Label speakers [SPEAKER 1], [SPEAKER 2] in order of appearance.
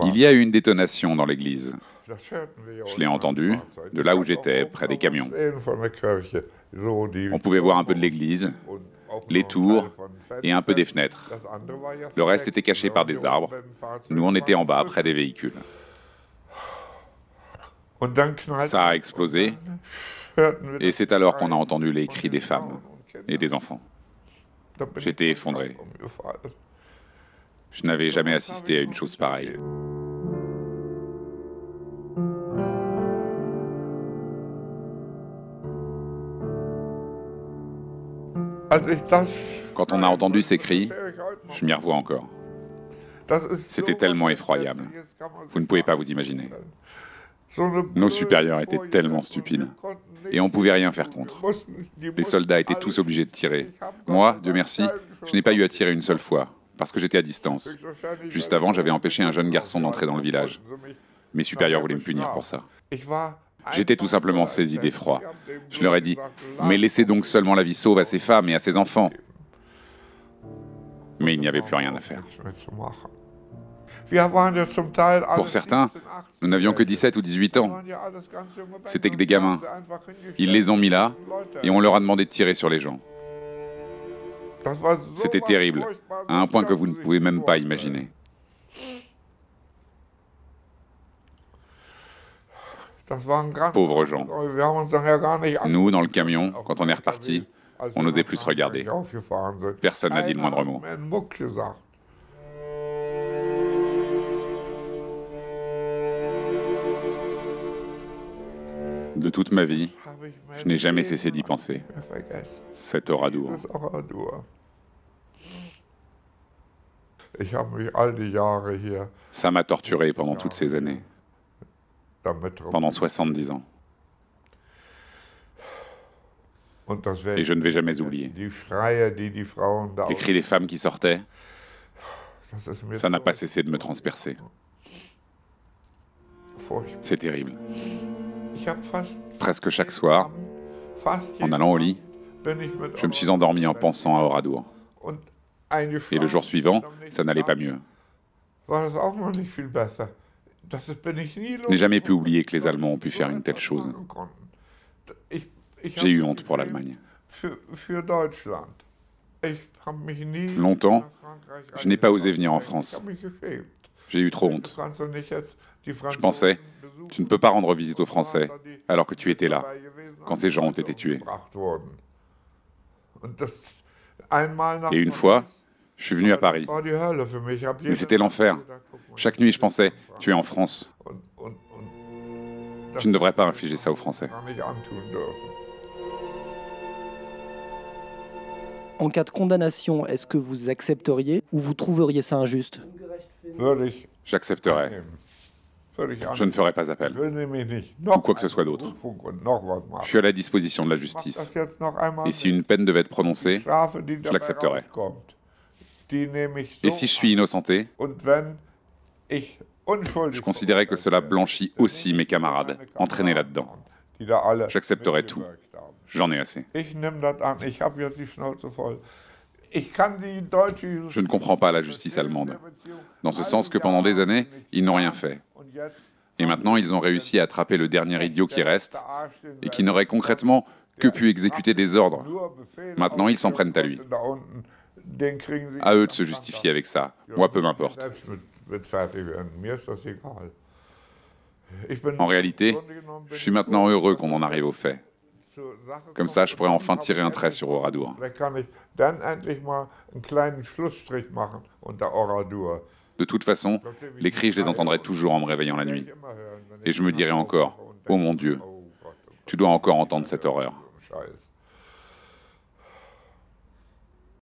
[SPEAKER 1] Il y a eu une détonation dans l'église. Je l'ai entendu de là où j'étais, près des camions. On pouvait voir un peu de l'église, les tours et un peu des fenêtres. Le reste était caché par des arbres. Nous, on était en bas, près des véhicules. Ça a explosé, et c'est alors qu'on a entendu les cris des femmes et des enfants. J'étais effondré. Je n'avais jamais assisté à une chose pareille. Quand on a entendu ces cris, je m'y revois encore. C'était tellement effroyable. Vous ne pouvez pas vous imaginer. Nos supérieurs étaient tellement stupides. Et on ne pouvait rien faire contre. Les soldats étaient tous obligés de tirer. Moi, Dieu merci, je n'ai pas eu à tirer une seule fois, parce que j'étais à distance. Juste avant, j'avais empêché un jeune garçon d'entrer dans le village. Mes supérieurs voulaient me punir pour ça. J'étais tout simplement saisi d'effroi. Je leur ai dit, mais laissez donc seulement la vie sauve à ces femmes et à ces enfants. Mais il n'y avait plus rien à faire. Pour certains, nous n'avions que 17 ou 18 ans. C'était que des gamins. Ils les ont mis là et on leur a demandé de tirer sur les gens. C'était terrible, à un point que vous ne pouvez même pas imaginer. Pauvres gens. Nous, dans le camion, quand on est reparti, on n'osait plus se regarder. Personne n'a dit le moindre mot. De toute ma vie, je n'ai jamais cessé d'y penser. Cet Oradour. Ça m'a torturé pendant toutes ces années. Pendant 70 ans. Et je ne vais jamais oublier. Les cris des femmes qui sortaient, ça n'a pas cessé de me transpercer. C'est terrible. Presque chaque soir, en allant au lit, je me suis endormi en pensant à Oradour. Et le jour suivant, ça n'allait pas mieux. Je n'ai jamais pu oublier que les Allemands ont pu faire une telle chose. J'ai eu honte pour l'Allemagne. Longtemps, je n'ai pas osé venir en France. J'ai eu trop honte. Je pensais, tu ne peux pas rendre visite aux Français alors que tu étais là, quand ces gens ont été tués. Et une fois, je suis venu à Paris. Mais c'était l'enfer. Chaque nuit, je pensais, tu es en France. Tu ne devrais pas infliger ça aux Français.
[SPEAKER 2] En cas de condamnation, est-ce que vous accepteriez ou vous trouveriez ça injuste?
[SPEAKER 1] J'accepterais. Je ne ferai pas appel. Ou quoi que ce soit d'autre. Je suis à la disposition de la justice. Et si une peine devait être prononcée, je l'accepterais. Et si je suis innocenté, je considérais que cela blanchit aussi mes camarades, entraînés là-dedans. J'accepterais tout. J'en ai assez. Je ne comprends pas la justice allemande, dans ce sens que pendant des années, ils n'ont rien fait. Et maintenant, ils ont réussi à attraper le dernier idiot qui reste, et qui n'aurait concrètement que pu exécuter des ordres. Maintenant, ils s'en prennent à lui. À eux de se justifier avec ça. Moi, peu m'importe. En réalité, je suis maintenant heureux qu'on en arrive au fait. Comme ça, je pourrais enfin tirer un trait sur Oradour. De toute façon, les cris, je les entendrai toujours en me réveillant la nuit. Et je me dirai encore, oh mon Dieu, tu dois encore entendre cette horreur.